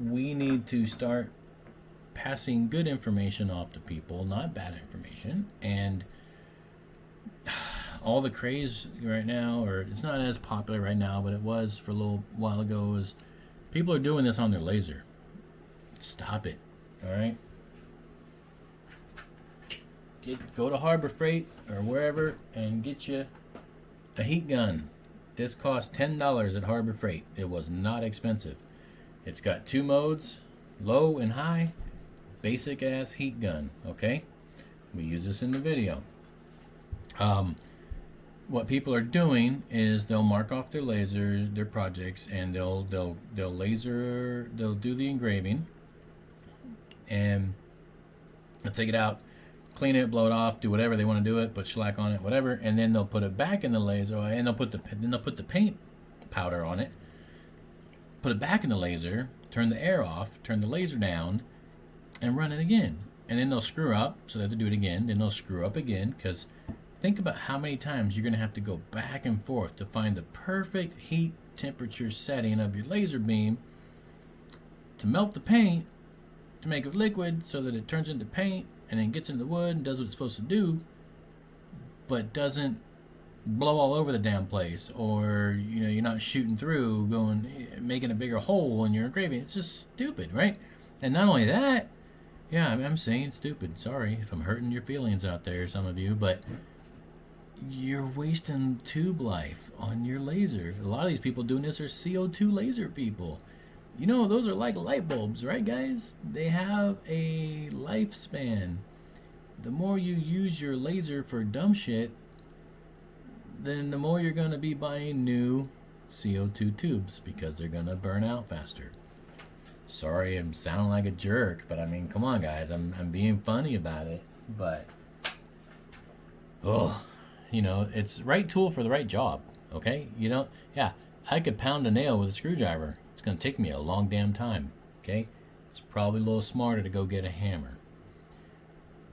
we need to start passing good information off to people, not bad information. And all the craze right now, or it's not as popular right now, but it was for a little while ago, is people are doing this on their laser. Stop it. All right. Go to Harbor Freight or wherever and get you a heat gun. This cost $10 at Harbor Freight. It was not expensive. It's got 2 modes, low and high. Basic ass heat gun. Okay, we use this in the video. What people are doing is they'll mark off their lasers, their projects, and they'll do the engraving, and they'll take it out, clean it, blow it off, do whatever they want to do it, put shellac on it, whatever, and then they'll put it back in the laser, and they'll put the paint powder on it, put it back in the laser, turn the air off, turn the laser down, and run it again. And then they'll screw up, so they have to do it again. Then they'll screw up again, because think about how many times you're going to have to go back and forth to find the perfect heat temperature setting of your laser beam to melt the paint, to make it liquid so that it turns into paint and then gets into the wood and does what it's supposed to do, but doesn't blow all over the damn place, or you're not shooting through, making a bigger hole in your engraving. It's just stupid, right? And not only that, yeah, I'm saying stupid. Sorry if I'm hurting your feelings out there, some of you, but you're wasting tube life on your laser. A lot of these people doing this are CO2 laser people. Those are like light bulbs, right, guys? They have a lifespan. The more you use your laser for dumb shit, then the more you're going to be buying new CO2 tubes, because they're going to burn out faster. Sorry, I'm sounding like a jerk, but I mean, come on, guys. I'm being funny about it, but it's right tool for the right job. Okay, yeah, I could pound a nail with a screwdriver. It's gonna take me a long damn time. Okay, it's probably a little smarter to go get a hammer.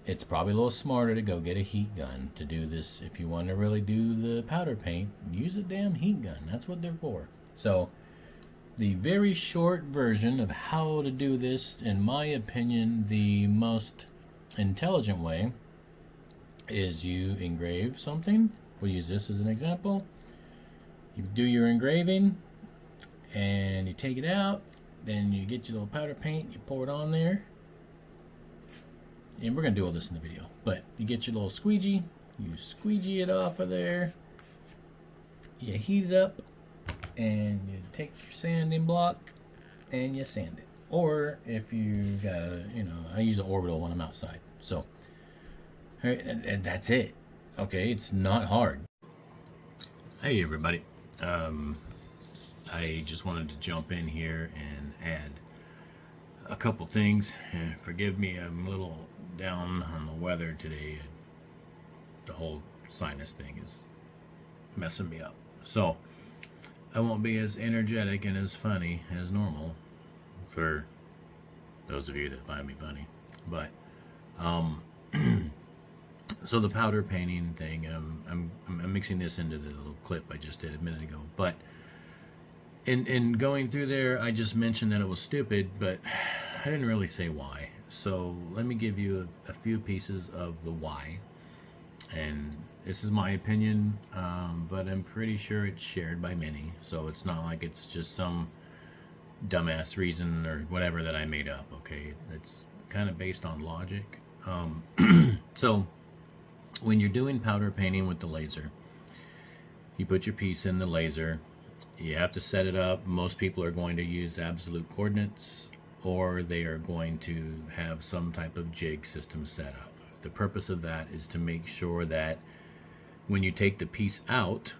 It's probably a little smarter to go get a heat gun to do this. If you want to really do the powder paint, use a damn heat gun. That's what they're for. So the very short version of how to do this, in my opinion, the most intelligent way, is you engrave something. We'll use this as an example. You do your engraving, and you take it out, then you get your little powder paint, you pour it on there, and we're going to do all this in the video, but you get your little squeegee, you squeegee it off of there, you heat it up, and you take your sanding block and you sand it. Or if you got I use an orbital when I'm outside. So, and that's it. Okay, it's not hard. Hey everybody, I just wanted to jump in here and add a couple things. Forgive me, I'm a little down on the weather today. The whole sinus thing is messing me up. So I won't be as energetic and as funny as normal, for those of you that find me funny. But so the powder painting thing, I'm mixing this into the little clip I just did a minute ago. But in going through there, I just mentioned that it was stupid, but I didn't really say why. So let me give you a few pieces of the why. And this is my opinion, but I'm pretty sure it's shared by many. So it's not like it's just some dumbass reason or whatever that I made up, okay? It's kind of based on logic. So when you're doing powder painting with the laser, you put your piece in the laser, you have to set it up. Most people are going to use absolute coordinates, or they are going to have some type of jig system set up. The purpose of that is to make sure that when you take the piece out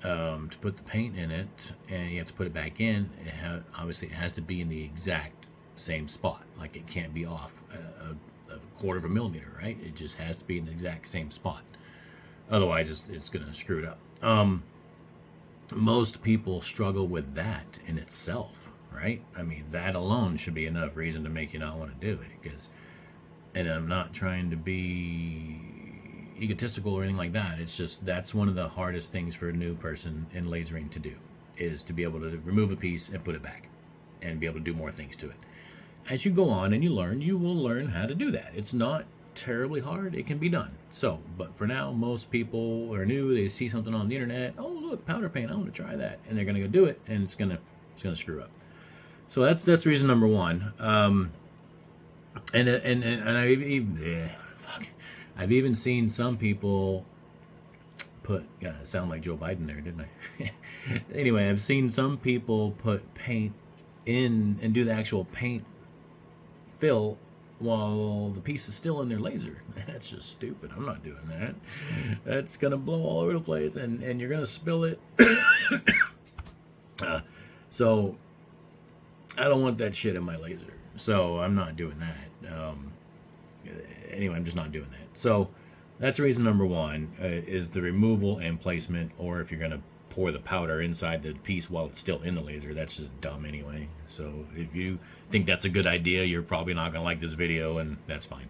to put the paint in it, and you have to put it back in, obviously it has to be in the exact same spot. Like, it can't be off a quarter of a millimeter, right? It just has to be in the exact same spot. Otherwise, it's going to screw it up. Most people struggle with that in itself, right? I mean, that alone should be enough reason to make you not want to do it. Because, and I'm not trying to be egotistical or anything like that. It's just, that's one of the hardest things for a new person in lasering to do, is to be able to remove a piece and put it back. and be able to do more things to it. As you go on and you learn, you will learn how to do that. It's not terribly hard. It can be done. So, but for now, most people are new. They see something on the internet. Oh, look, powder paint. I want to try that, and they're going to go do it, and it's gonna screw up. So that's reason number one. And I've even seen some people put. Yeah, it sounded like Joe Biden there, didn't I? Anyway, I've seen some people put paint in and do the actual paint fill while the piece is still in their laser. That's just stupid. I'm not doing that. That's gonna blow all over the place, and you're gonna spill it. So I don't want that shit in my laser. So I'm not doing that. Anyway, I'm just not doing that. So that's reason number one, is the removal and placement, or if you're gonna pour the powder inside the piece while it's still in the laser. That's just dumb anyway. So if you think that's a good idea, you're probably not going to like this video, and that's fine.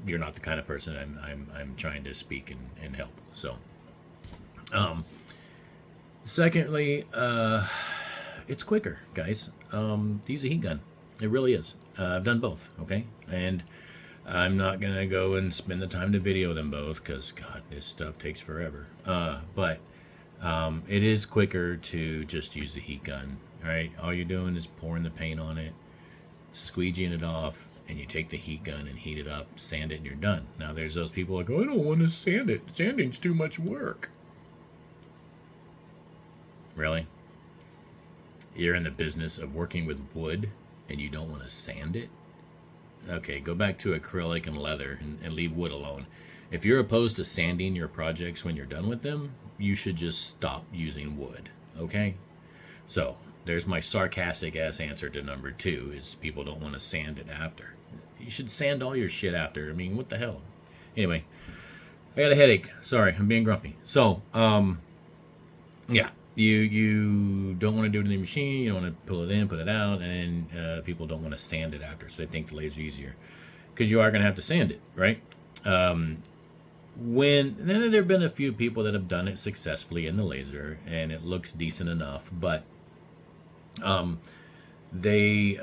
You're not the kind of person I'm trying to speak and help. So secondly, it's quicker, guys, to use a heat gun. It really is. I've done both, okay? And I'm not going to go and spend the time to video them both because, God, this stuff takes forever. But it is quicker to just use the heat gun, right? All you're doing is pouring the paint on it, squeegeeing it off, and you take the heat gun and heat it up, sand it, and you're done. Now, there's those people like, oh, I don't want to sand it. Sanding's too much work. Really? You're in the business of working with wood, and you don't want to sand it? Okay, go back to acrylic and leather and leave wood alone. If you're opposed to sanding your projects when you're done with them, you should just stop using wood, okay? So, there's my sarcastic ass answer to number two, is people don't want to sand it after. You should sand all your shit after. I mean, what the hell? Anyway, I got a headache. Sorry, I'm being grumpy. So, yeah. You don't want to do it in the machine. You don't want to pull it in, put it out, and people don't want to sand it after, so they think the laser easier because you are going to have to sand it, right? Then there have been a few people that have done it successfully in the laser, and it looks decent enough, but the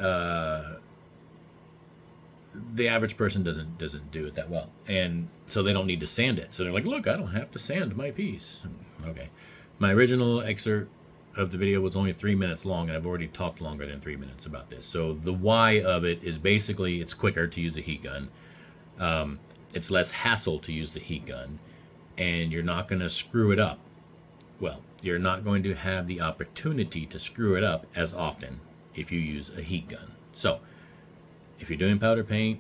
average person doesn't do it that well, and so they don't need to sand it. So they're like, look, I don't have to sand my piece. Okay. My original excerpt of the video was only 3 minutes long, and I've already talked longer than 3 minutes about this. So the why of it is basically it's quicker to use a heat gun. It's less hassle to use the heat gun, and you're not going to screw it up. Well, you're not going to have the opportunity to screw it up as often if you use a heat gun. So if you're doing powder paint,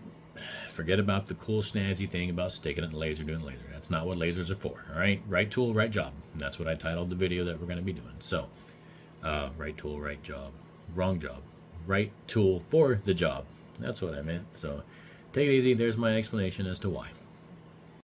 forget about the cool snazzy thing about sticking it in the laser, doing laser. That's not what lasers are for, all right? Right tool, right job. And that's what I titled the video that we're going to be doing. So, right tool, right job. Wrong job. Right tool for the job. That's what I meant. So, take it easy. There's my explanation as to why.